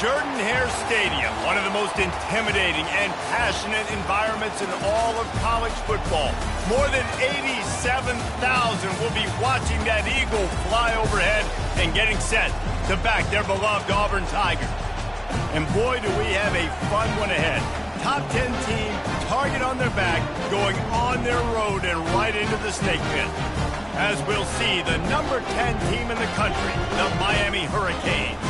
Jordan-Hare Stadium, one of the most intimidating and passionate environments in all of college football. More than 87,000 will be watching that Eagle fly overhead and getting set to back their beloved Auburn Tigers. And boy, do we have a fun one ahead. Top 10 team, target on their back, going on their road and right into the snake pit. As we'll see, the number 10 team in the country, the Miami Hurricanes,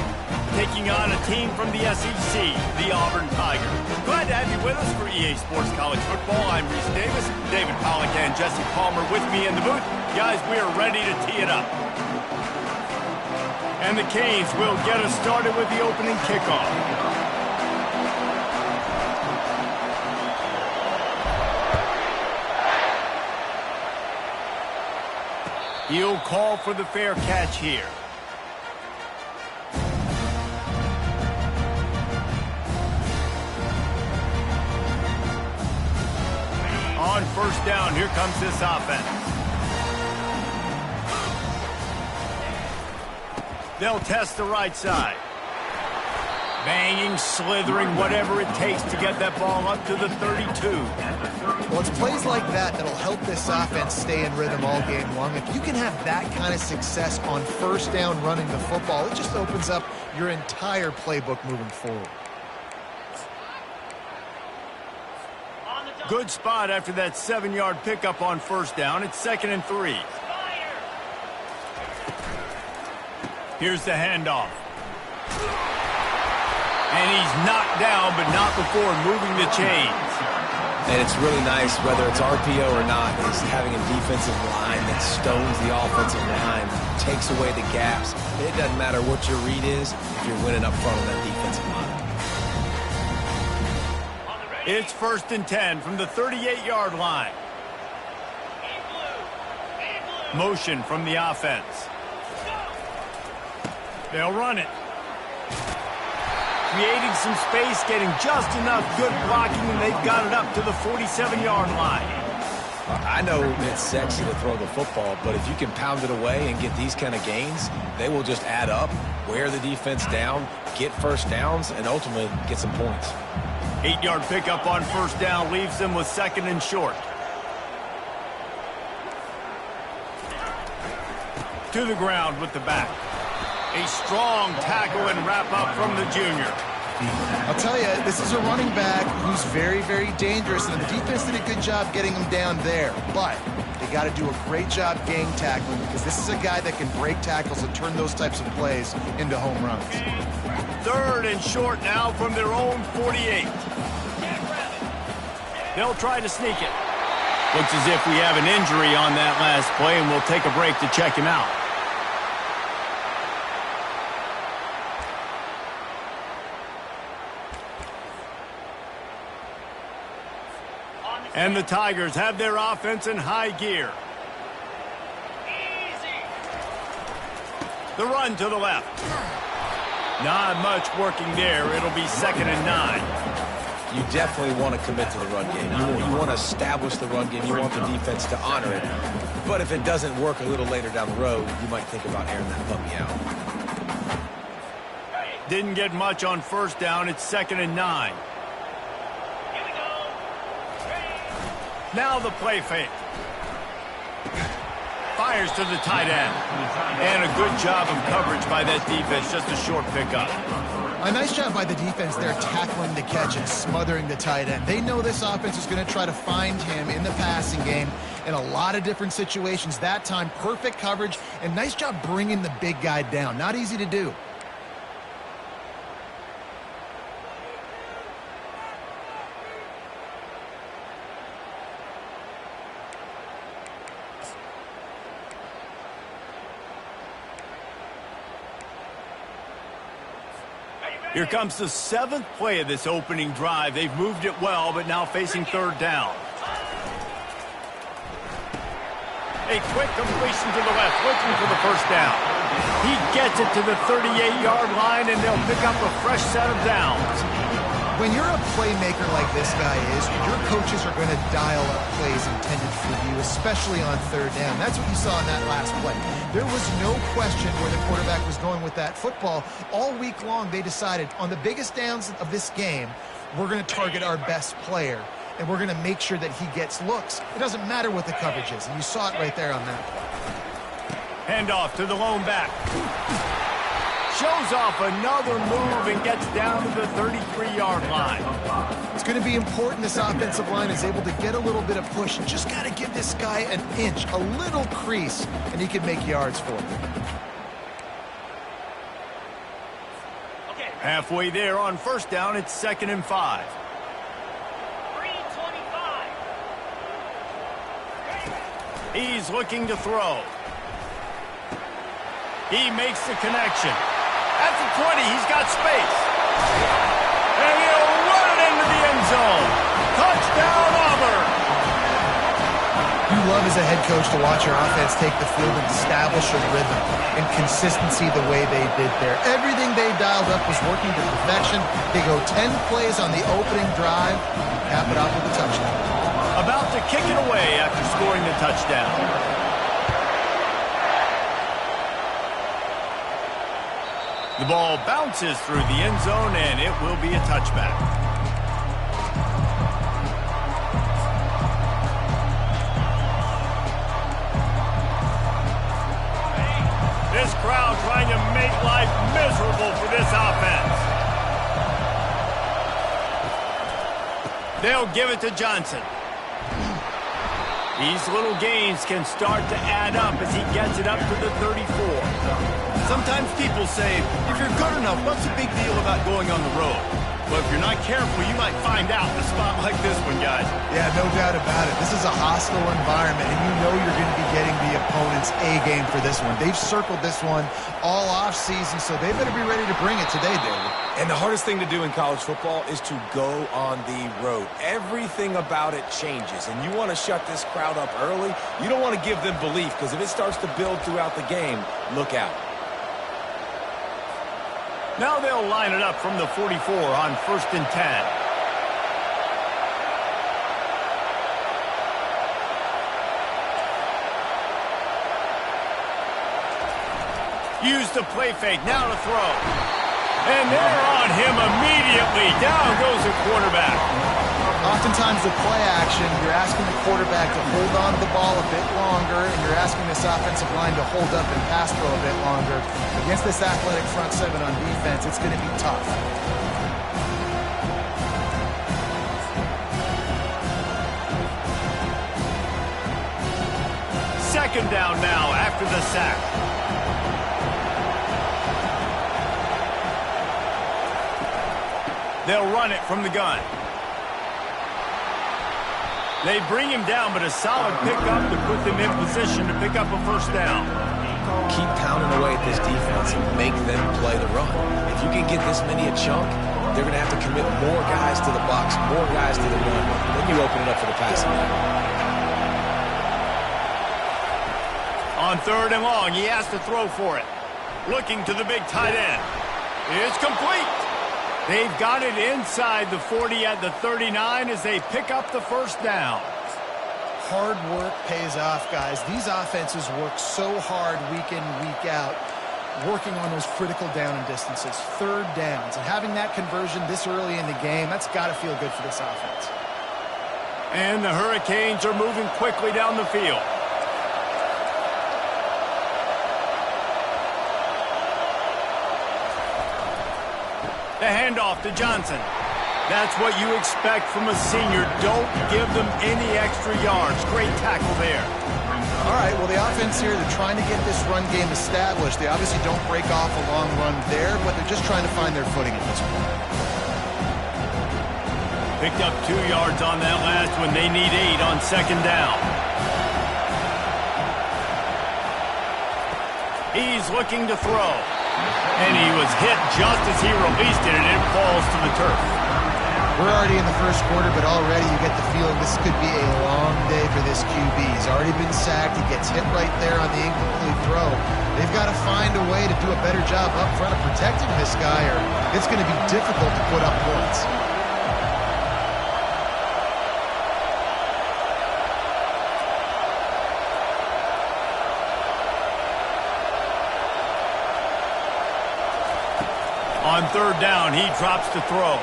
taking on a team from the SEC, the Auburn Tigers. Glad to have you with us for EA Sports College Football. I'm Reese Davis, David Pollack and Jesse Palmer with me in the booth. Guys, we are ready to tee it up. And the Canes will get us started with the opening kickoff. He'll call for the fair catch here. On first down, here comes this offense. They'll test the right side. Banging, slithering, whatever it takes to get that ball up to the 32. Well, it's plays like that that'll help this offense stay in rhythm all game long. If you can have that kind of success on first down running the football, it just opens up your entire playbook moving forward. Good spot after that 7-yard pickup on first down. It's 2nd and 3. Here's the handoff. And he's knocked down, but not before moving the chains. And it's really nice, whether it's RPO or not, is having a defensive line that stones the offensive line, takes away the gaps. It doesn't matter what your read is if you're winning up front on that defensive line. It's 1st and 10 from the 38-yard line. Motion from the offense. They'll run it. Creating some space, getting just enough good blocking, and they've got it up to the 47-yard line. I know it's sexy to throw the football, but if you can pound it away and get these kind of gains, they will just add up, wear the defense down, get first downs, and ultimately get some points. 8-yard pickup on first down leaves them with 2nd and short. To the ground with the back. A strong tackle and wrap-up from the junior. I'll tell you, this is a running back who's very, very dangerous, and the defense did a good job getting him down there. But they got to do a great job gang tackling, because this is a guy that can break tackles and turn those types of plays into home runs. 3rd and short now from their own 48. They'll try to sneak it. Looks as if we have an injury on that last play, and we'll take a break to check him out. And the Tigers have their offense in high gear. The run to the left. Not much working there. It'll be 2nd and 9. You definitely want to commit to the run game. You want to establish the run game. You want the defense to honor it. But if it doesn't work a little later down the road, you might think about airing that puppy out. Didn't get much on first down. It's 2nd and 9. Now the play fake. Fires to the tight end. And a good job of coverage by that defense. Just a short pickup. A nice job by the defense there tackling the catch and smothering the tight end. They know this offense is going to try to find him in the passing game in a lot of different situations. That time, perfect coverage and nice job bringing the big guy down. Not easy to do. Here comes the 7th play of this opening drive. They've moved it well, but now facing 3rd down. A quick completion to the left, looking for the first down. He gets it to the 38-yard line, and they'll pick up a fresh set of downs. When you're a playmaker like this guy is, your coaches are going to dial up plays intended for you, especially on third down. That's what you saw in that last play. There was no question where the quarterback was going with that football. All week long, they decided on the biggest downs of this game, we're going to target our best player, and we're going to make sure that he gets looks. It doesn't matter what the coverage is, and you saw it right there on that play. Handoff to the lone back. Shows off another move and gets down to the 33-yard line. It's going to be important this offensive line is able to get a little bit of push. You just got to give this guy an inch, a little crease, and he can make yards for it. Halfway there on first down, it's 2nd and 5. 3:25. He's looking to throw. He makes the connection. At the 20, he's got space. And he'll run it into the end zone. Touchdown, Auburn. You love as a head coach to watch your offense take the field and establish a rhythm and consistency the way they did there. Everything they dialed up was working to perfection. They go 10 plays on the opening drive, cap it off with a touchdown. About to kick it away after scoring the touchdown. The ball bounces through the end zone, and it will be a touchback. This crowd trying to make life miserable for this offense. They'll give it to Johnson. These little gains can start to add up as he gets it up to the 34. Sometimes people say, if you're good enough, what's the big deal about going on the road? Well, if you're not careful, you might find out in a spot like this one, guys. Yeah, no doubt about it. This is a hostile environment, and you know you're going to be getting the opponent's A game for this one. They've circled this one all offseason, so they better be ready to bring it today, David. And the hardest thing to do in college football is to go on the road. Everything about it changes, and you want to shut this crowd up early. You don't want to give them belief, because if it starts to build throughout the game, look out. Now they'll line it up from the 44 on 1st and 10. Use the play fake, now to throw. And they're on him immediately. Down goes the quarterback. Oftentimes with play action, you're asking the quarterback to hold on to the ball a bit longer, and you're asking this offensive line to hold up and pass throw a bit longer. Against this athletic front seven on defense, it's going to be tough. Second down now after the sack. They'll run it from the gun. They bring him down, but a solid pickup to put them in position to pick up a first down. Keep pounding away at this defense and make them play the run. If you can get this many a chunk, they're going to have to commit more guys to the box, more guys to the run. Then you open it up for the passing game. On 3rd and long, he has to throw for it. Looking to the big tight end. It's complete. They've got it inside the 40 at the 39 as they pick up the first down. Hard work pays off, guys. These offenses work so hard week in, week out, working on those critical down and distances, 3rd downs. And having that conversion this early in the game, that's got to feel good for this offense. And the Hurricanes are moving quickly down the field. The handoff to Johnson. That's what you expect from a senior. Don't give them any extra yards. Great tackle there. All right, well, the offense here, they're trying to get this run game established. They obviously don't break off a long run there, but they're just trying to find their footing at this point. Picked up 2 yards on that last one. They need 8 on 2nd down. He's looking to throw. And he was hit just as he released it, and it falls to the turf. We're already in the first quarter, but already you get the feeling this could be a long day for this QB. He's already been sacked. He gets hit right there on the incomplete throw. They've got to find a way to do a better job up front of protecting this guy, or it's going to be difficult to put up points. On third down, he drops to throw.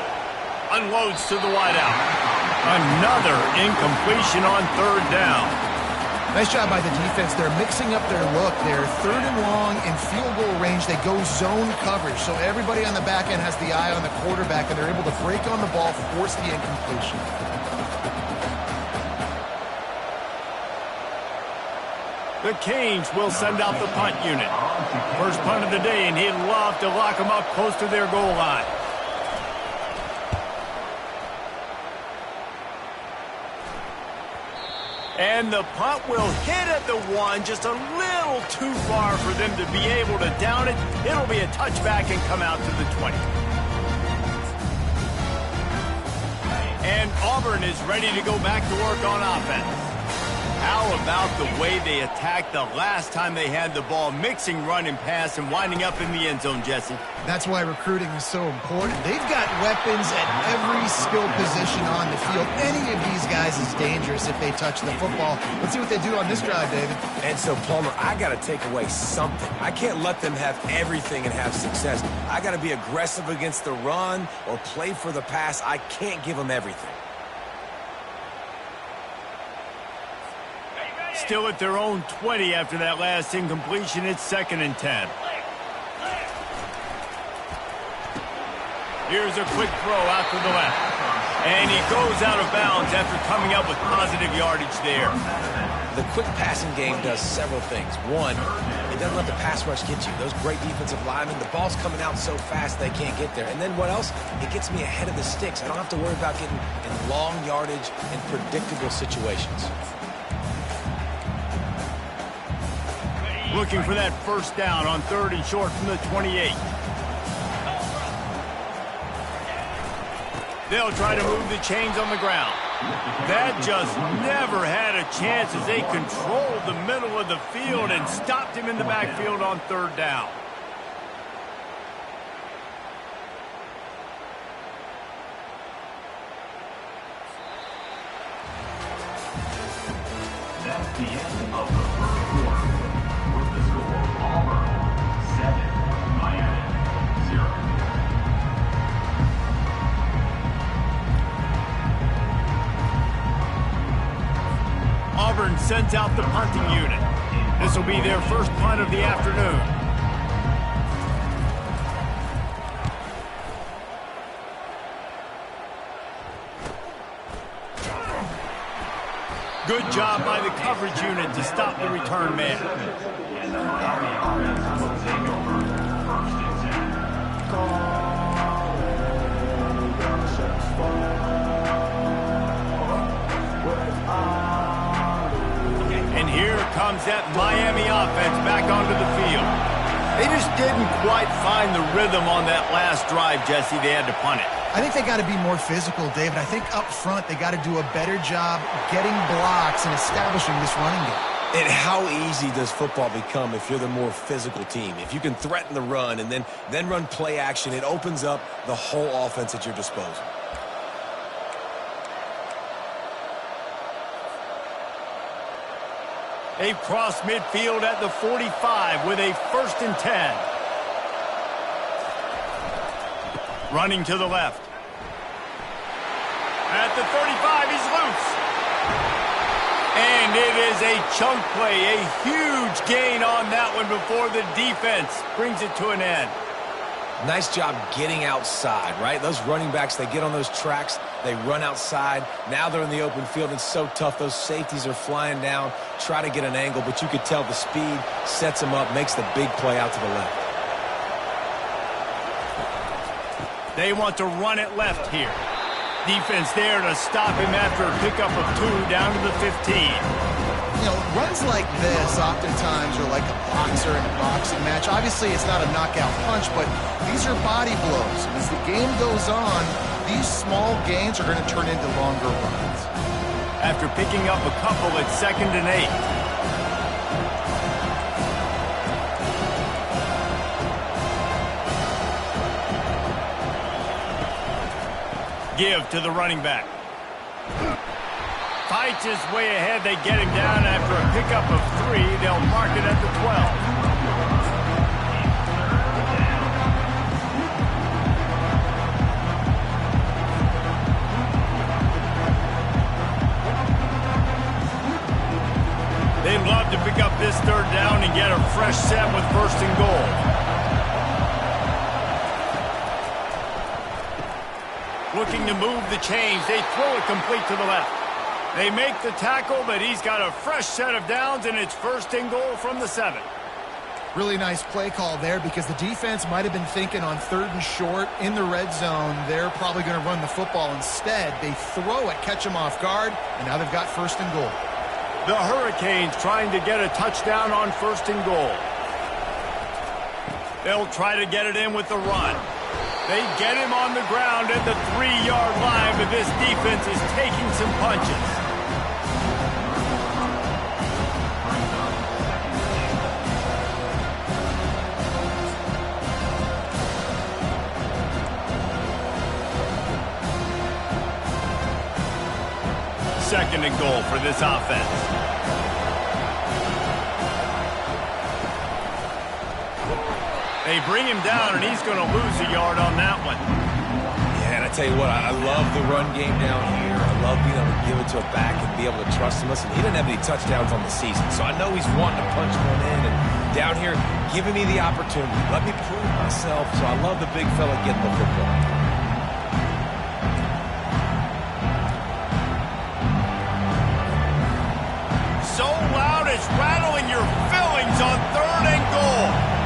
Unloads to the wideout. Another incompletion on third down. Nice job by the defense. They're mixing up their look. They're third and long in field goal range. They go zone coverage. So everybody on the back end has the eye on the quarterback, and they're able to break on the ball, force the incompletion. The Canes will send out the punt unit. First punt of the day, and he'd love to lock them up close to their goal line. And the punt will hit at the one, just a little too far for them to be able to down it. It'll be a touchback and come out to the 20. And Auburn is ready to go back to work on offense. How about the way they attacked the last time they had the ball, mixing run and pass and winding up in the end zone, Jesse? That's why recruiting is so important. They've got weapons at every skill position on the field. Any of these guys is dangerous if they touch the football. Let's see what they do on this drive, David. And so, Palmer, I got to take away something. I can't let them have everything and have success. I got to be aggressive against the run or play for the pass. I can't give them everything. Still at their own 20 after that last incompletion. It's 2nd and 10. Here's a quick throw out to the left. And he goes out of bounds after coming up with positive yardage there. The quick passing game does several things. One, it doesn't let the pass rush get you. Those great defensive linemen, the ball's coming out so fast they can't get there. And then what else? It gets me ahead of the sticks. I don't have to worry about getting in long yardage and predictable situations. Looking for that first down on 3rd and short from the 28. They'll try to move the chains on the ground. That just never had a chance as they controlled the middle of the field and stopped him in the backfield on 3rd down. That's the end of the first quarter. With the score, Auburn 7, Miami 0. Auburn sends out the punting unit. This will be their first punt of the afternoon. Good job by the coverage unit to stop the return man. And the Miami offense will take over 1st and 10. And here comes that Miami offense back onto the field. They just didn't quite find the rhythm on that last drive, Jesse. They had to punt it. I think they got to be more physical, David. I think up front they got to do a better job getting blocks and establishing this running game. And how easy does football become if you're the more physical team? If you can threaten the run and then run play action, it opens up the whole offense at your disposal. They've crossed midfield at the 45 with a 1st and 10. Running to the left. At the 35, he's loose. And it is a chunk play, a huge gain on that one before the defense brings it to an end. Nice job getting outside, right? Those running backs, they get on those tracks, they run outside. Now they're in the open field. It's so tough. Those safeties are flying down, try to get an angle, but you could tell the speed sets them up, makes the big play out to the left. They want to run it left here. Defense there to stop him after a pickup of 2 down to the 15. You know, runs like this oftentimes are like a boxer in a boxing match. Obviously, it's not a knockout punch, but these are body blows. And as the game goes on, these small gains are going to turn into longer runs. After picking up a couple at 2nd and 8. Give to the running back. Fights his way ahead. They get him down after a pickup of 3. They'll mark it at the love to pick up this third down and get a fresh set with first and goal. Looking to move the chains. They throw it complete to the left. They make the tackle, but he's got a fresh set of downs, and it's first and goal from the 7. Really nice play call there because the defense might have been thinking on 3rd and short in the red zone. They're probably going to run the football instead. They throw it, catch them off guard, and now they've got first and goal. The Hurricanes trying to get a touchdown on first and goal. They'll try to get it in with the run. They get him on the ground at the 3-yard line, but this defense is taking some punches. Second and goal for this offense. They bring him down, and he's going to lose a yard on that one. Yeah, and I tell you what, I love the run game down here. I love being able to give it to a back and be able to trust him. Listen, he didn't have any touchdowns on the season, so I know he's wanting to punch one in. And down here, giving me the opportunity. Let me prove myself, so I love the big fella getting the football. So loud it's rattling your fillings on 3rd and goal.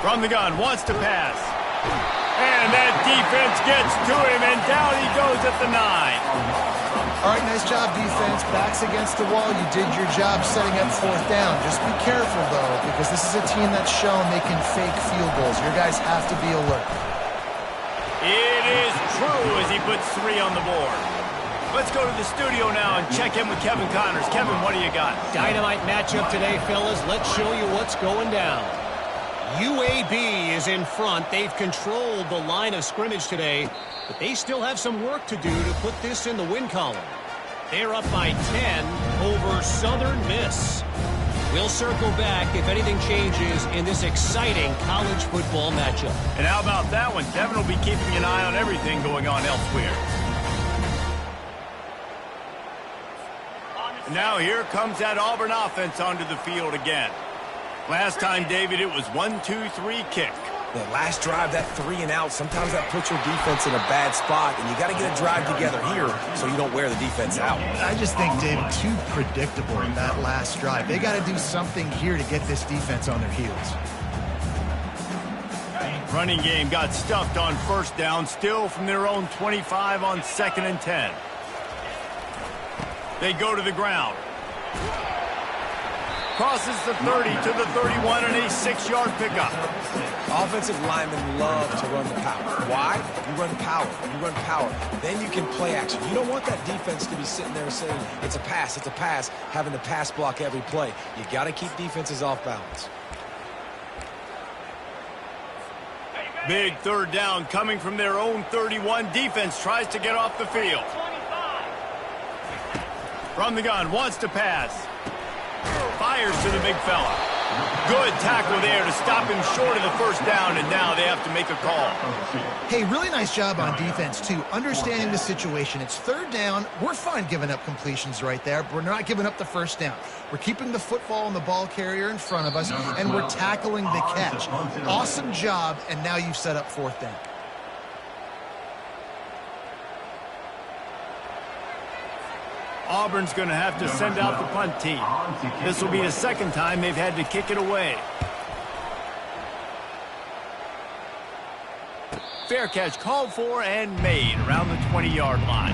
From the gun, wants to pass. And that defense gets to him, and down he goes at the 9. All right, nice job, defense. Backs against the wall. You did your job setting up 4th down. Just be careful, though, because this is a team that's shown they can fake field goals. Your guys have to be alert. It is true as he puts 3 on the board. Let's go to the studio now and check in with Kevin Connors. Kevin, what do you got? Dynamite matchup today, fellas. Let's show you what's going down. UAB is in front. They've controlled the line of scrimmage today, but they still have some work to do to put this in the win column. They're up by 10 over Southern Miss. We'll circle back if anything changes in this exciting college football matchup. And how about that one? Kevin will be keeping an eye on everything going on elsewhere. Now here comes that Auburn offense onto the field again. Last time, David, it was 1-2-3 kick. The last drive, that 3 and out, sometimes that puts your defense in a bad spot, and you got to get a drive together here so you don't wear the defense out. I just think, David, too predictable in that last drive. They got to do something here to get this defense on their heels. Running game got stuffed on first down, still from their own 25 on 2nd and 10. They go to the ground. Crosses the 30 to the 31 and a 6-yard pickup. Offensive linemen love to run the power. Why? You run power. You run power. Then you can play action. You don't want that defense to be sitting there saying, it's a pass, having to pass block every play. You got to keep defenses off balance. Big 3rd down coming from their own 31. Defense tries to get off the field. From the gun, wants to pass. Fires to the big fella. Good tackle there to stop him short of the first down, and now they have to make a call. Hey, really nice job on defense, too. Understanding the situation. It's 3rd down. We're fine giving up completions right there, but we're not giving up the first down. We're keeping the football and the ball carrier in front of us, and we're tackling the catch. Awesome job, and now you've set up 4th down. Auburn's going to have to send out the punt team. This will be the 2nd time they've had to kick it away. Fair catch called for and made around the 20-yard line.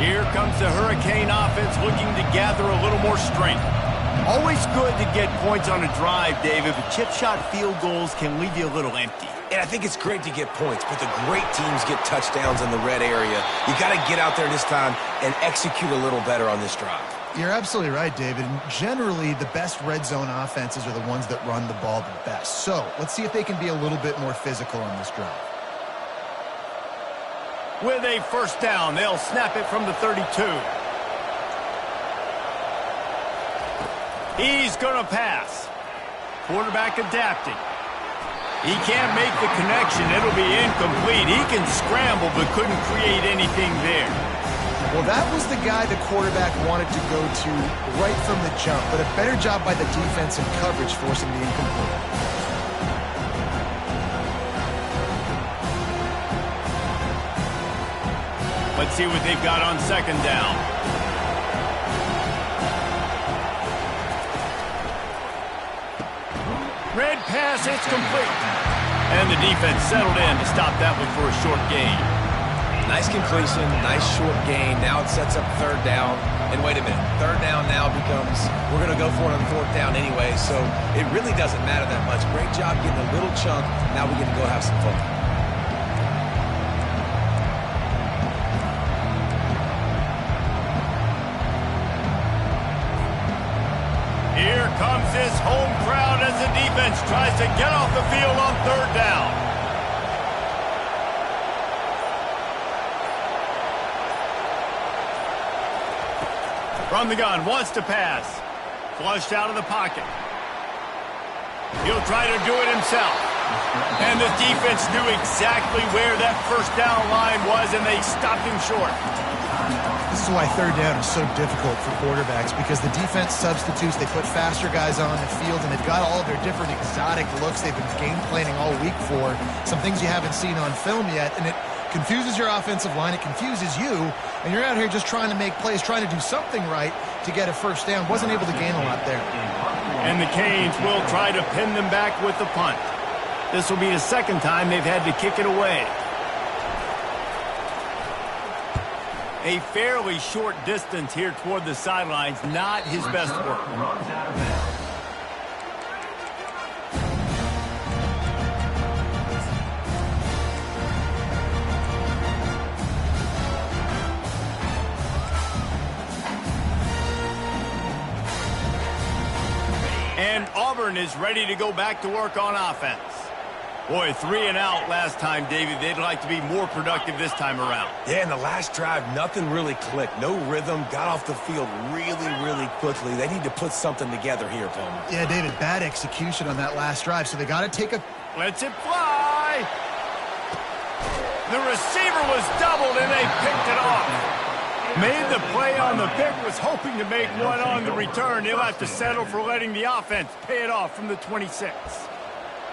Here comes the Hurricane offense looking to gather a little more strength. Always good to get points on a drive, David, but chip shot field goals can leave you a little empty. And I think it's great to get points, but the great teams get touchdowns in the red area. You got to get out there this time and execute a little better on this drive. You're absolutely right, David. And generally, the best red zone offenses are the ones that run the ball the best. So let's see if they can be a little bit more physical on this drive. With a first down, they'll snap it from the 32. He's going to pass. Quarterback adapting. He can't make the connection. It'll be incomplete. He can scramble but couldn't create anything there. Well, that was the guy the quarterback wanted to go to right from the jump, but a better job by the defense and coverage forcing the incomplete. Let's see what they've got on second down. Red pass, it's complete. And the defense settled in to stop that one for a short gain. Nice completion, nice short gain. Now it sets up third down. And wait a minute, third down now becomes, we're going to go for it on fourth down anyway, so it really doesn't matter that much. Great job getting a little chunk. Now we get to go have some fun. Here comes this home crowd as the defense tries to get off the field on third down. From the gun, wants to pass. Flushed out of the pocket. He'll try to do it himself. And the defense knew exactly where that first down line was, and they stopped him short. This is why third down is so difficult for quarterbacks, because the defense substitutes, they put faster guys on the field, and they've got all of their different exotic looks they've been game planning all week for, some things you haven't seen on film yet, and it confuses your offensive line, it confuses you, and you're out here just trying to make plays, trying to do something right to get a first down. Wasn't able to gain a lot there. And the Canes will try to pin them back with the punt. This will be the second time they've had to kick it away. A fairly short distance here toward the sidelines, not his best work. Runs out of bounds. And Auburn is ready to go back to work on offense. Boy, 3 and out last time, David. They'd like to be more productive this time around. Yeah, in the last drive, nothing really clicked. No rhythm, got off the field really quickly. They need to put something together here, Tony. Yeah, David, bad execution on that last drive, so they got to take a... Lets it fly! The receiver was doubled, and they picked it off. Made the play on the pick, was hoping to make one on the return. He'll have to settle for letting the offense pay it off from the 26.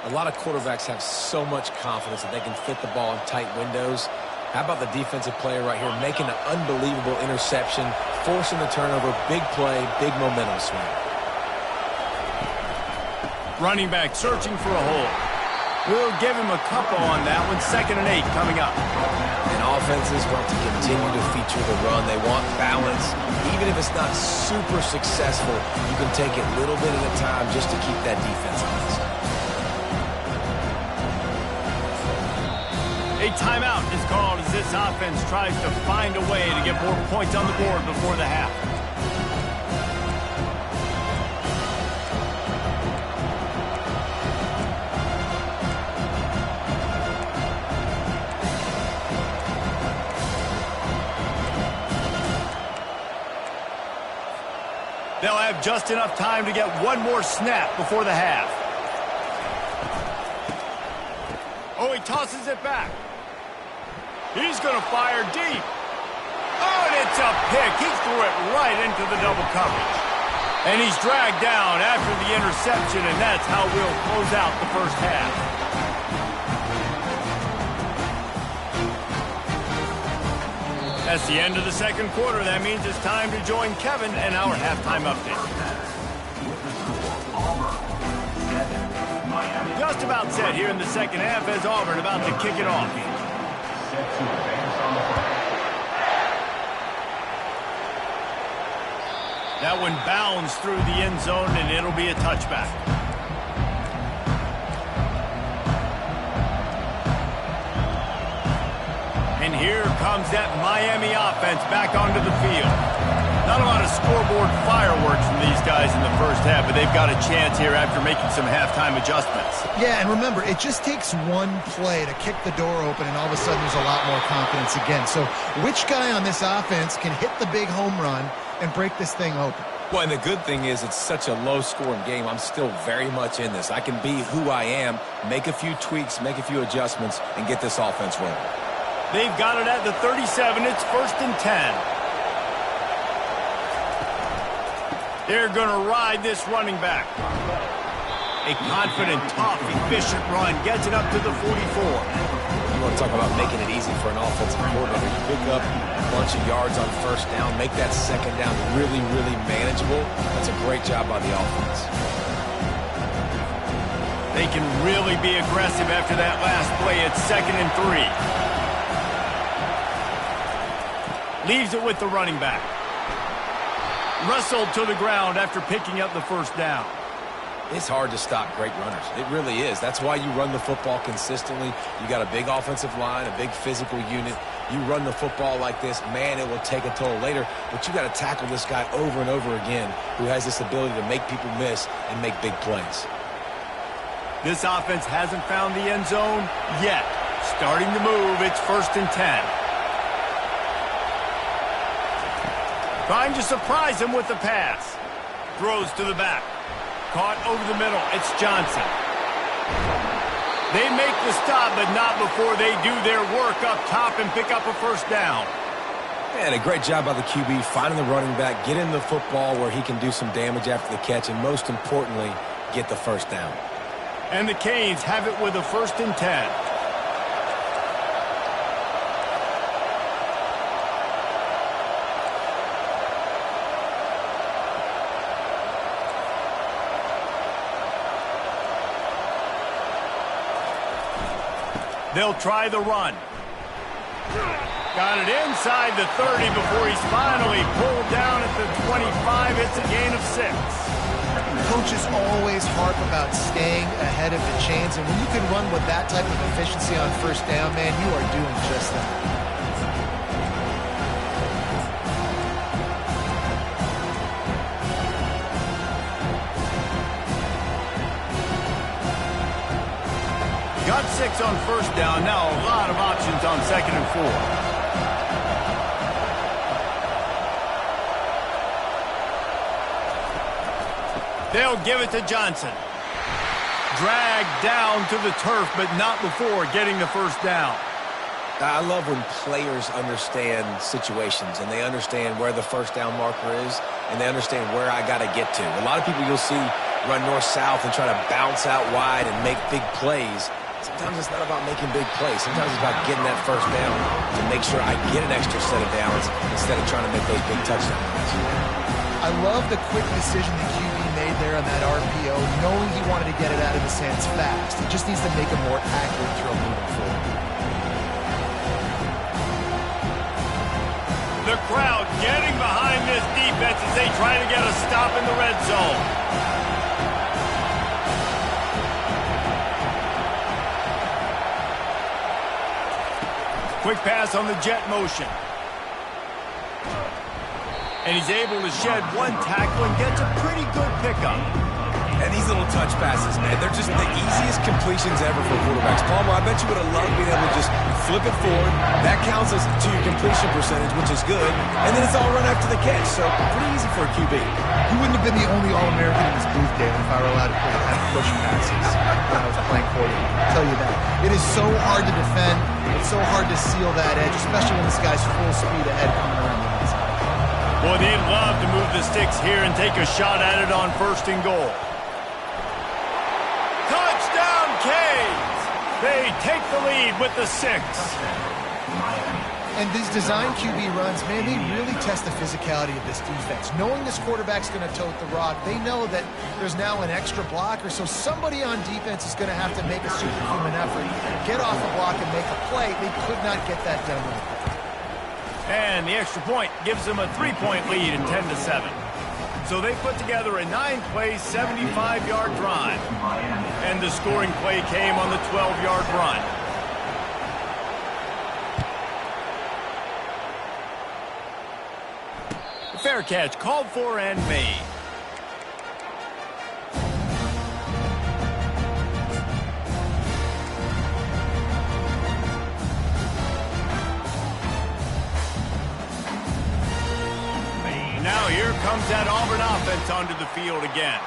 A lot of quarterbacks have so much confidence that they can fit the ball in tight windows. How about the defensive player right here making an unbelievable interception, forcing the turnover, big play, big momentum swing. Running back searching for a hole. We'll give him a couple on that one. 2nd and 8 coming up. And offenses want to continue to feature the run. They want balance. Even if it's not super successful, you can take it little bit at a time just to keep that defense honest. A timeout is called as this offense tries to find a way to get more points on the board before the half. They'll have just enough time to get one more snap before the half. Oh, he tosses it back. He's going to fire deep. Oh, and it's a pick. He threw it right into the double coverage. And he's dragged down after the interception, and that's how we'll close out the first half. That's the end of the second quarter. That means it's time to join Kevin and our halftime update. Just about set here in the second half as Auburn about to kick it off. That one bounds through the end zone, and it'll be a touchback. And here comes that Miami offense back onto the field. Not a lot of scoreboard fireworks from these guys in the first half, but they've got a chance here after making some halftime adjustments. Yeah, and remember, it just takes one play to kick the door open, and all of a sudden there's a lot more confidence again. So which guy on this offense can hit the big home run and break this thing open? Well, and the good thing is it's such a low-scoring game. I'm still very much in this. I can be who I am, make a few tweaks, make a few adjustments, and get this offense rolling. They've got it at the 37. It's 1st and 10. They're going to ride this running back. A confident, tough, efficient run gets it up to the 44. You want to talk about making it easy for an offensive coordinator. You pick up a bunch of yards on first down, make that second down really, really manageable. That's a great job by the offense. They can really be aggressive after that last play. It's 2nd and 3. Leaves it with the running back. Wrestled to the ground after picking up the first down. It's hard to stop great runners. It really is. That's why you run the football consistently. You got a big offensive line, a big physical unit. You run the football like this, man, it will take a toll later. But you got to tackle this guy over and over again who has this ability to make people miss and make big plays. This offense hasn't found the end zone yet. Starting to move. It's 1st and 10. Trying to surprise him with the pass. Throws to the back. Caught over the middle. It's Johnson. They make the stop, but not before they do their work up top and pick up a first down. Man, a great job by the QB, finding the running back, get him the football where he can do some damage after the catch, and most importantly, get the first down. And the Canes have it with a 1st and 10. They'll try the run. Got it inside the 30 before he's finally pulled down at the 25. It's a gain of 6. Coaches always harp about staying ahead of the chains, and when you can run with that type of efficiency on first down, man, you are doing just that. Got 6 on first down. Now a lot of options on 2nd and 4. They'll give it to Johnson. Dragged down to the turf, but not before getting the first down. I love when players understand situations and they understand where the first down marker is and they understand where I got to get to. A lot of people you'll see run north-south and try to bounce out wide and make big plays. Sometimes it's not about making big plays. Sometimes it's about getting that first down to make sure I get an extra set of downs instead of trying to make those big touchdowns. I love the quick decision the QB made there on that RPO, knowing he wanted to get it out of his hands fast. He just needs to make a more accurate throw moving forward. The crowd getting behind this defense as they try to get a stop in the red zone. Quick pass on the jet motion. And he's able to shed one tackle and gets a pretty good pickup. And these little touch passes, man, they're just the easiest completions ever for quarterbacks. Palmer, I bet you would have loved being able to just flip it forward. That counts as to your completion percentage, which is good. And then it's all run after the catch, so pretty easy for a QB. He wouldn't have been the only All-American in this booth, David, if I were allowed to have push passes when I was playing quarterback. I'll tell you that. It is so hard to defend. It's so hard to seal that edge, especially when this guy's full speed ahead coming around the outside. Boy, they'd love to move the sticks here and take a shot at it on 1st and goal. Touchdown, Canes! They take the lead with the 6. And these design QB runs, man, they really test the physicality of this defense. Knowing this quarterback's going to tote the rock, they know that there's now an extra blocker, so somebody on defense is going to have to make a superhuman effort, get off the block and make a play. They could not get that done right there. And the extra point gives them a 3-point lead in 10-7. So they put together a 9-play, 75-yard drive. And the scoring play came on the 12-yard run. Fair catch, called for and made. Now here comes that Auburn offense onto the field again.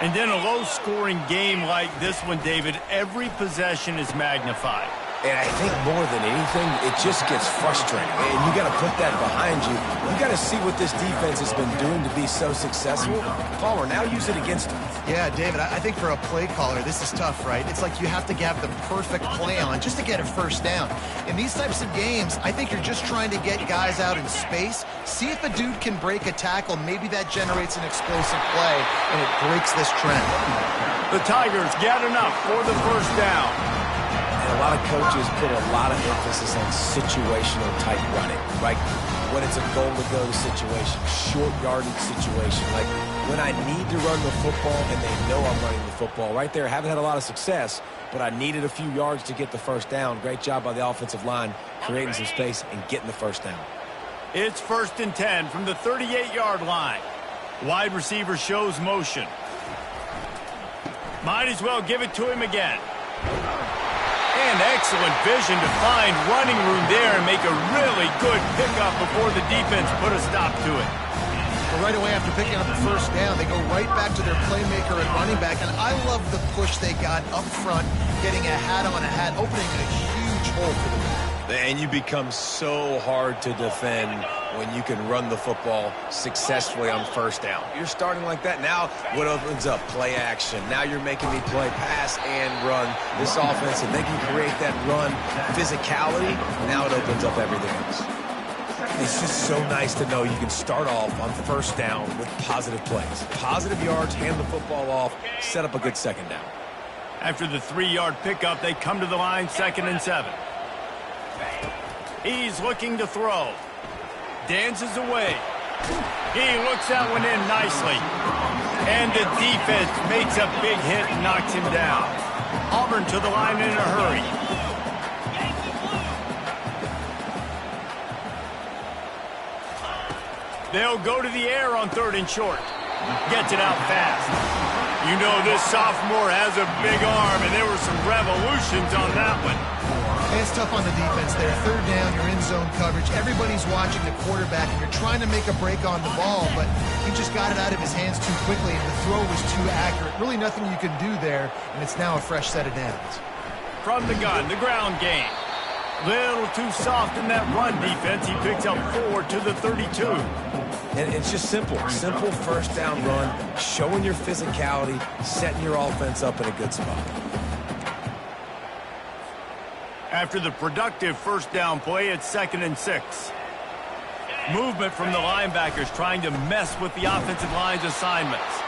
And then a low-scoring game like this one, David, every possession is magnified. And I think more than anything, it just gets frustrating. And you got to put that behind you. You got to see what this defense has been doing to be so successful. Palmer, now use it against them. Yeah, David, I think for a play caller, this is tough, right? It's like you have to have the perfect play on just to get a first down. In these types of games, I think you're just trying to get guys out in space, see if a dude can break a tackle. Maybe that generates an explosive play, and it breaks this trend. The Tigers get enough for the first down. And a lot of coaches put a lot of emphasis on situational type running, right? When it's a goal-to-go situation, short yardage situation, like when I need to run the football and they know I'm running the football. Right there, haven't had a lot of success, but I needed a few yards to get the first down. Great job by the offensive line, creating some space and getting the first down. It's 1st and 10 from the 38-yard line. Wide receiver shows motion. Might as well give it to him again. And excellent vision to find running room there and make a really good pickup before the defense put a stop to it. Well, right away after picking up the first down, they go right back to their playmaker at running back. And I love the push they got up front, getting a hat on a hat, opening a huge hole for them. And you become so hard to defend when you can run the football successfully on first down. You're starting like that. Now what opens up? Play action. Now you're making me play pass and run. This offense, if they can create that run physicality, now it opens up everything else. It's just so nice to know you can start off on first down with positive plays. Positive yards, hand the football off, set up a good second down. After the 3-yard pickup, they come to the line 2nd and 7. He's looking to throw. Dances away. He looks that one in nicely. And the defense makes a big hit and knocks him down. Auburn to the line in a hurry. They'll go to the air on 3rd and short. Gets it out fast. You know this sophomore has a big arm, and there were some revolutions on that one. And it's tough on the defense there. 3rd down, you're in zone coverage. Everybody's watching the quarterback, and you're trying to make a break on the ball, but he just got it out of his hands too quickly, and the throw was too accurate. Really nothing you can do there, and it's now a fresh set of downs. From the gun, the ground game. Little too soft in that run defense. He picks up 4 to the 32. And it's just simple. Simple first down run, showing your physicality, setting your offense up in a good spot. After the productive first down play, it's 2nd and 6. Movement from the linebackers trying to mess with the offensive line's assignments.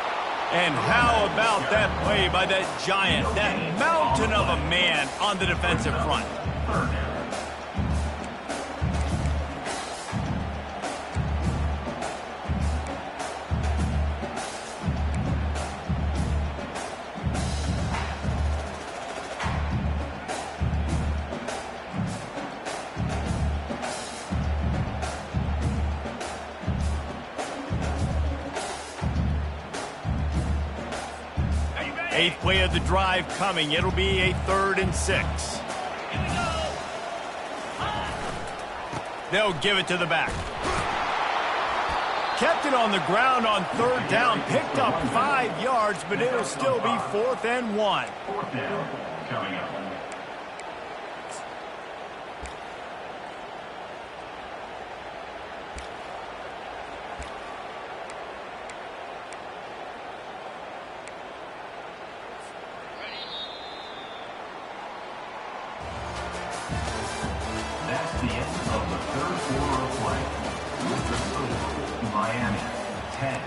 And how about that play by that giant, that mountain of a man on the defensive front? Eighth play of the drive coming. It'll be a 3rd and 6. They'll give it to the back. Kept it on the ground on 3rd down. Picked up 5 yards, but it'll still be 4th and 1. 4th down coming up. That's the end of the 3rd quarter of play. With the score, Miami 10,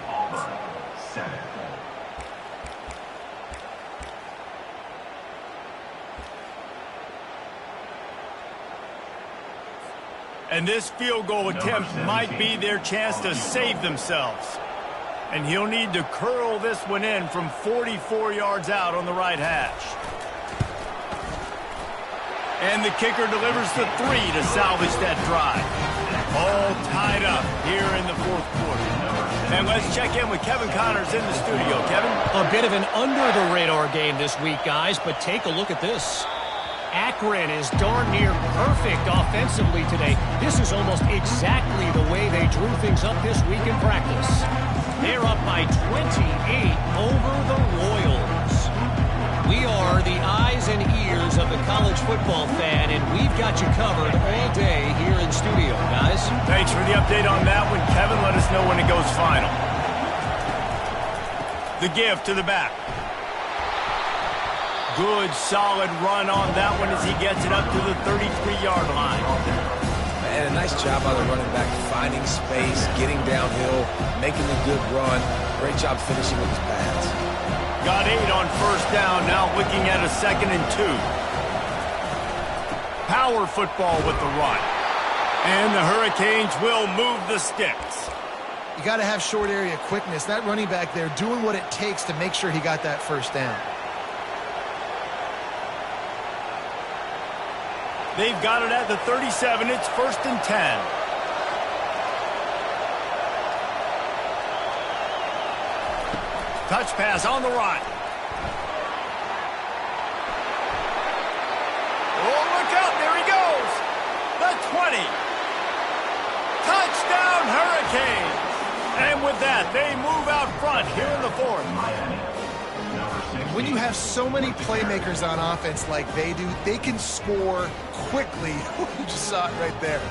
Auburn 7. And this field goal attempt might be their chance to save themselves. And he'll need to curl this one in from 44 yards out on the right hash. And the kicker delivers the 3 to salvage that drive. All tied up here in the fourth quarter. And let's check in with Kevin Connors in the studio. Kevin? A bit of an under-the-radar game this week, guys, but take a look at this. Akron is darn near perfect offensively today. This is almost exactly the way they drew things up this week in practice. They're up by 28 over the Royals. We are the eyes and ears of the college football fan, and we've got you covered all day here in studio, guys. Thanks for the update on that one, Kevin. Let us know when it goes final. The give to the back. Good, solid run on that one as he gets it up to the 33-yard line. And a nice job by the running back, finding space, getting downhill, making a good run. Great job finishing with his pass. Got 8 on first down, now looking at a 2nd and 2. Power football with the run. And the Hurricanes will move the sticks. You got to have short area quickness. That running back there doing what it takes to make sure he got that first down. They've got it at the 37. It's 1st and 10. Touch pass on the right. Oh, look out. There he goes. The 20. Touchdown, Hurricanes. And with that, they move out front here in the fourth. When you have so many playmakers on offense like they do, they can score quickly. You just saw it right there.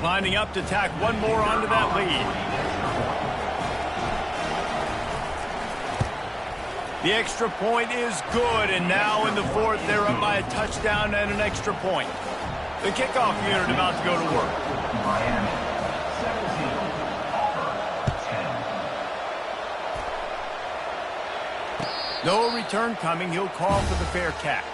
Lining up to tack one more onto that lead. The extra point is good, and now in the fourth, they're up by a touchdown and an extra point. The kickoff unit about to go to work. Miami, 17. Auburn, 10. No return coming. He'll call for the fair catch.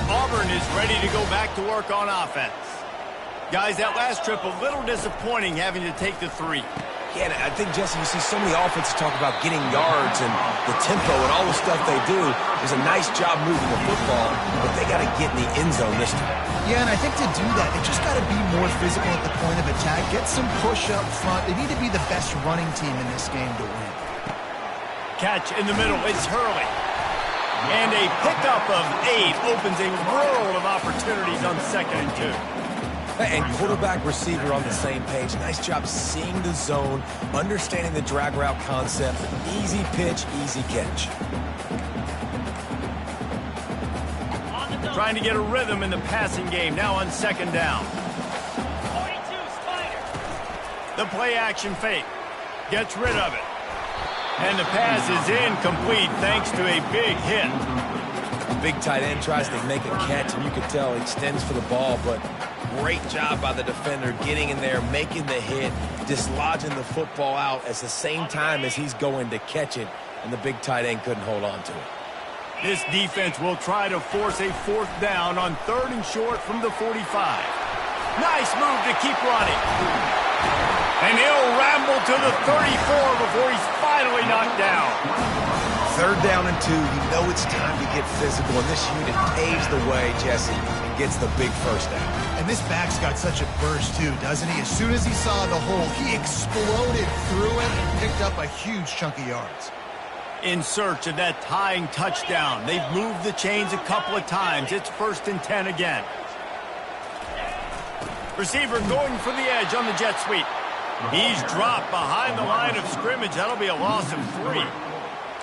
Auburn is ready to go back to work on offense. Guys, that last trip a little disappointing having to take the 3. Yeah, I think, Jesse, you see so many offenses talk about getting yards and the tempo and all the stuff they do. It was a nice job moving the football, but they got to get in the end zone this time. Yeah, and I think to do that, they just got to be more physical at the point of attack, get some push up front. They need to be the best running team in this game to win. Catch in the middle. It's Hurley. And a pickup of 8 opens a world of opportunities on 2nd and 2. And quarterback receiver on the same page. Nice job seeing the zone, understanding the drag route concept. Easy pitch, easy catch. Trying to get a rhythm in the passing game. Now on 2nd down. The play action fake. Gets rid of it. And the pass is incomplete thanks to a big hit. The big tight end tries to make a catch, and you can tell he extends for the ball, but great job by the defender getting in there, making the hit, dislodging the football out at the same time as he's going to catch it, and the big tight end couldn't hold on to it. This defense will try to force a 4th down on 3rd and short from the 45. Nice move to keep running. And he'll ramble to the 34 before he's finally knocked down. 3rd down and 2. You know it's time to get physical, and this unit paves the way, Jesse, and gets the big 1st down. And this back's got such a burst, too, doesn't he? As soon as he saw the hole, he exploded through it and picked up a huge chunk of yards. In search of that tying touchdown. They've moved the chains a couple of times. It's 1st and 10 again. Receiver going for the edge on the jet sweep. He's dropped behind the line of scrimmage. That'll be a loss of 3.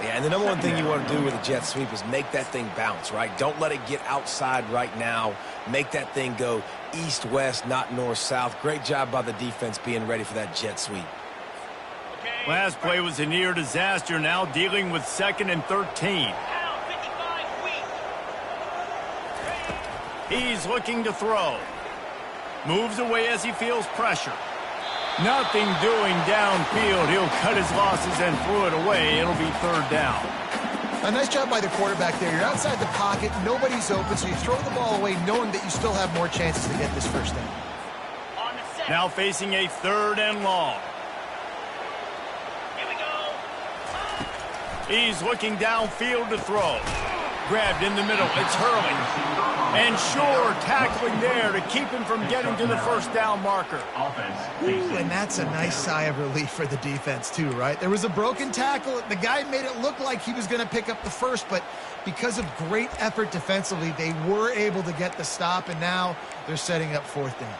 Yeah, and the number one thing you want to do with a jet sweep is make that thing bounce, right? Don't let it get outside right now. Make that thing go east-west, not north-south. Great job by the defense being ready for that jet sweep. Last play was a near disaster. Now dealing with 2nd and 13. He's looking to throw. Moves away as he feels pressure. Nothing doing downfield. He'll cut his losses and throw it away. It'll be 3rd down. A nice job by the quarterback there. You're outside the pocket, nobody's open, so you throw the ball away knowing that you still have more chances to get this first down. Now facing a 3rd and long. Here we go. He's looking downfield to throw. Grabbed in the middle. It's Hurley. And sure, tackling there to keep him from getting to the first down marker. Ooh, and that's a nice sigh of relief for the defense too, right? There was a broken tackle. The guy made it look like he was going to pick up the first, but because of great effort defensively, they were able to get the stop, and now they're setting up 4th down.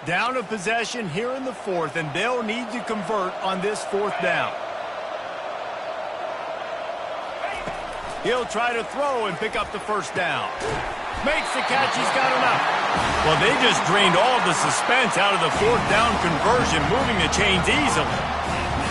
Down a possession here in the 4th, and they'll need to convert on this 4th down. He'll try to throw and pick up the first down. Makes the catch. He's got enough. Well, they just drained all the suspense out of the 4th down conversion, moving the chains easily.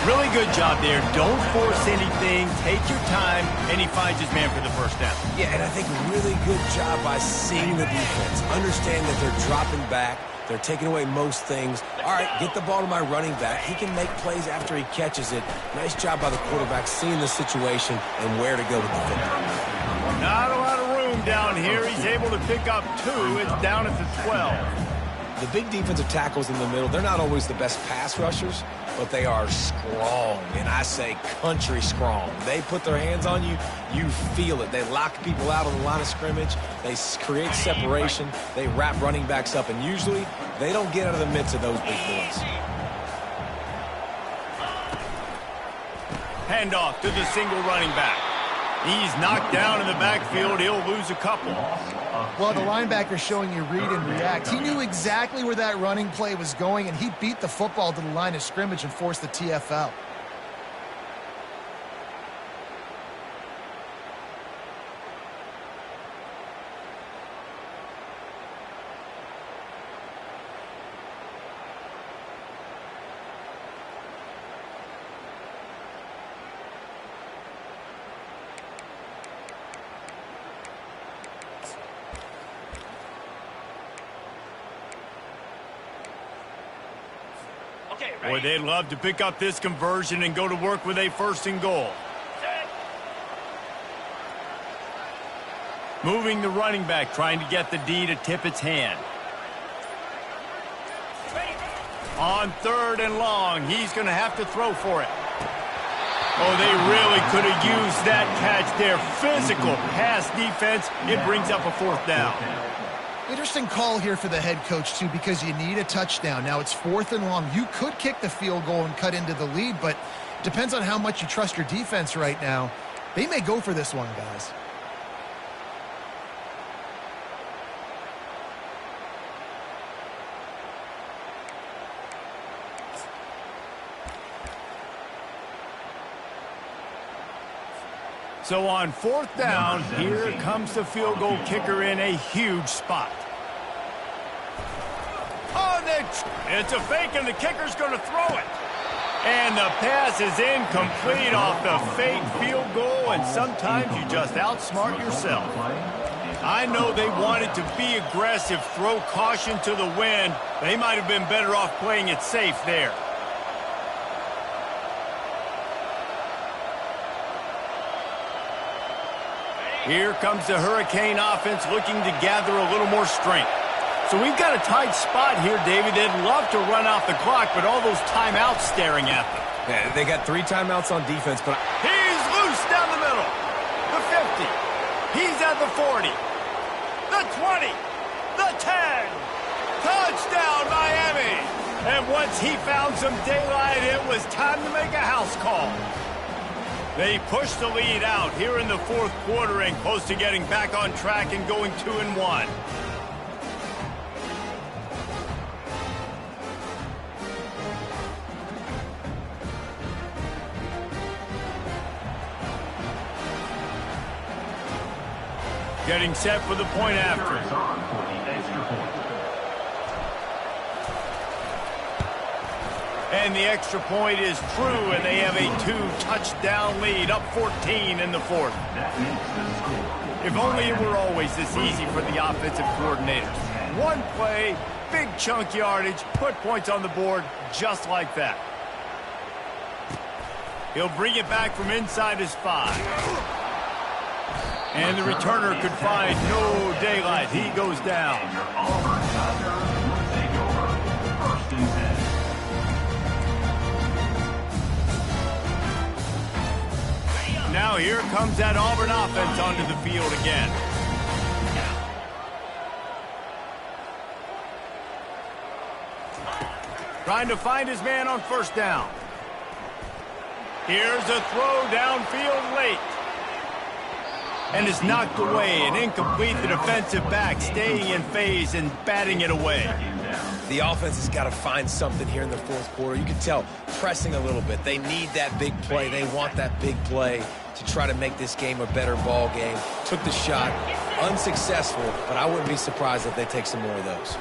Really good job there. Don't force anything. Take your time, and he finds his man for the first down. Yeah, and I think really good job by seeing the defense. Understand that they're dropping back. They're taking away most things. All right, get the ball to my running back. He can make plays after he catches it. Nice job by the quarterback seeing the situation and where to go with the football. Not a lot of room down here. He's able to pick up 2. It's down at the 12. The big defensive tackles in the middle, they're not always the best pass rushers, but they are strong, and I say country strong. They put their hands on you, you feel it. They lock people out on the line of scrimmage. They create separation. They wrap running backs up, and usually they don't get out of the midst of those big boys. Handoff to the single running back. He's knocked down in the backfield. He'll lose a couple. Well, the linebacker's showing you read and react. He knew exactly where that running play was going, and he beat the football to the line of scrimmage and forced the TFL. Boy, they'd love to pick up this conversion and go to work with a 1st and goal. Moving the running back, trying to get the D to tip its hand. On 3rd and long, he's going to have to throw for it. Oh, they really could have used that catch there. Physical pass defense. It brings up a 4th down. Interesting call here for the head coach, too, because you need a touchdown. Now, it's 4th and long. You could kick the field goal and cut into the lead, but it depends on how much you trust your defense right now. They may go for this one, guys. So on 4th down, here comes the field goal kicker in a huge spot. Oh, it's a fake, and the kicker's going to throw it. And the pass is incomplete off the fake field goal, and sometimes you just outsmart yourself. I know they wanted to be aggressive, throw caution to the wind. They might have been better off playing it safe there. Here comes the Hurricane offense looking to gather a little more strength. So we've got a tight spot here, David. They'd love to run out the clock, but all those timeouts staring at them. Yeah, they got 3 timeouts on defense, but He's loose down the middle. The 50. He's at the 40. The 20. The 10. Touchdown, Miami. And once he found some daylight, it was time to make a house call. They push the lead out here in the 4th quarter and close to getting back on track and going 2-1. Getting set for the point after. And the extra point is true, and they have a 2-touchdown lead, up 14 in the 4th. If only it were always this easy for the offensive coordinators. One play, big chunk yardage, put points on the board just like that. He'll bring it back from inside his 5. And the returner could find no daylight. He goes down. And your Auburn Tigers will take over. 1st and 10. Now here comes that Auburn offense onto the field again. Trying to find his man on 1st down. Here's a throw downfield late. And is knocked away and incomplete. The defensive back staying in phase and batting it away. The offense has got to find something here in the 4th quarter. You can tell pressing a little bit. They need that big play. They want that big play to try to make this game a better ball game. Took the shot, unsuccessful, but I wouldn't be surprised if they take some more of those.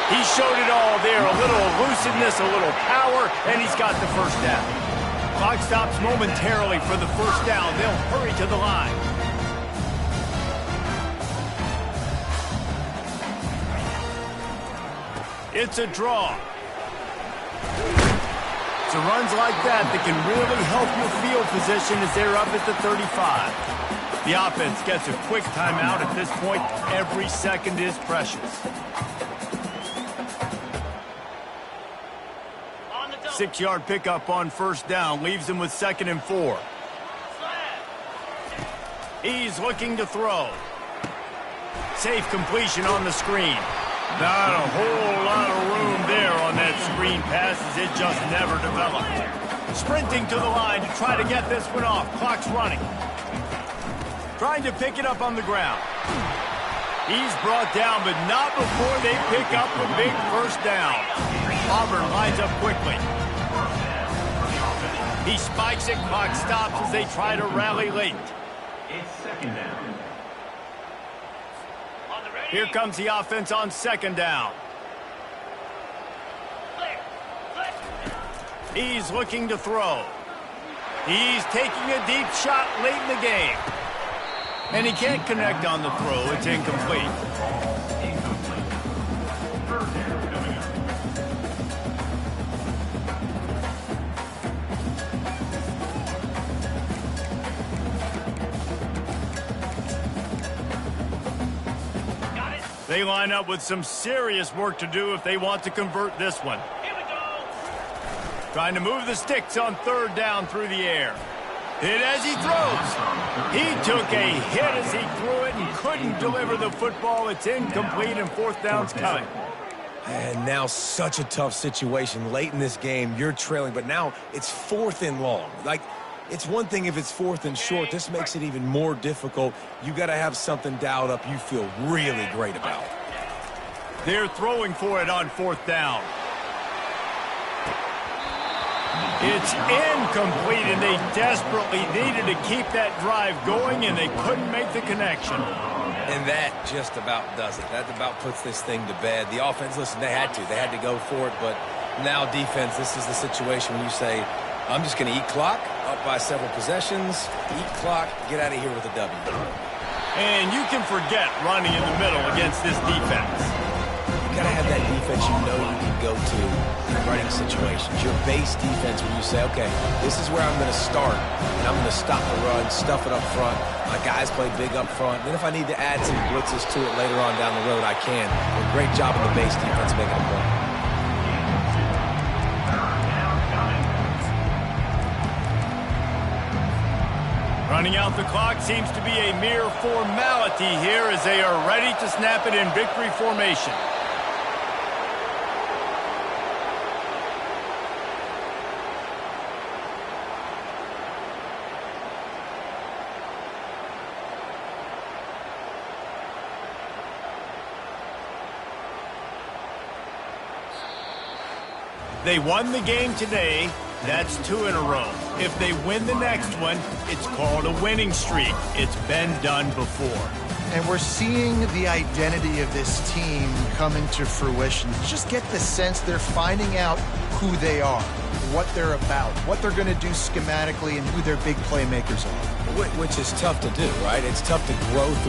He showed it all there. A little elusiveness, a little power, and he's got the 1st down. Clock stops momentarily for the 1st down. They'll hurry to the line. It's a draw. It's runs like that can really help your field position as they're up at the 35. The offense gets a quick timeout at this point. Every second is precious. 6-yard pickup on 1st down. Leaves him with 2nd and 4. He's looking to throw. Safe completion on the screen. Not a whole lot of room there on that screen pass as it just never developed. Sprinting to the line to try to get this one off. Clock's running. Trying to pick it up on the ground. He's brought down, but not before they pick up the big 1st down. Auburn lines up quickly. He spikes it. Clock stops as they try to rally late. It's 2nd down. Here comes the offense on 2nd down. He's looking to throw. He's taking a deep shot late in the game. And he can't connect on the throw. It's incomplete. They line up with some serious work to do if they want to convert this one. Here we go. Trying to move the sticks on 3rd down through the air. Hit as he throws. He took a hit as he threw it and couldn't deliver the football. It's incomplete and 4th down's coming. And now such a tough situation. Late in this game, you're trailing, but now it's 4th and long. Like, it's one thing if it's 4th and short. This makes it even more difficult. You got to have something dialed up you feel really great about. They're throwing for it on 4th down. It's incomplete, and they desperately needed to keep that drive going, and they couldn't make the connection. And that just about does it. That about puts this thing to bed. The offense, listen, they had to go for it, but now defense, this is the situation when you say, I'm just going to eat clock, up by several possessions, eat clock, get out of here with a W. And you can forget running in the middle against this defense. You got to have that defense you know you can go to in running situations. Your base defense when you say, okay, this is where I'm going to start, and I'm going to stop the run, stuff it up front. My guys play big up front. Then if I need to add some blitzes to it later on down the road, I can. A great job of the base defense making a play. Running out the clock seems to be a mere formality here as they are ready to snap it in victory formation. They won the game today. That's 2 in a row. If they win the next one, it's called a winning streak. It's been done before. And we're seeing the identity of this team come into fruition. Just get the sense they're finding out who they are, what they're about, what they're going to do schematically, and who their big playmakers are. Which is tough to do, right? It's tough to grow through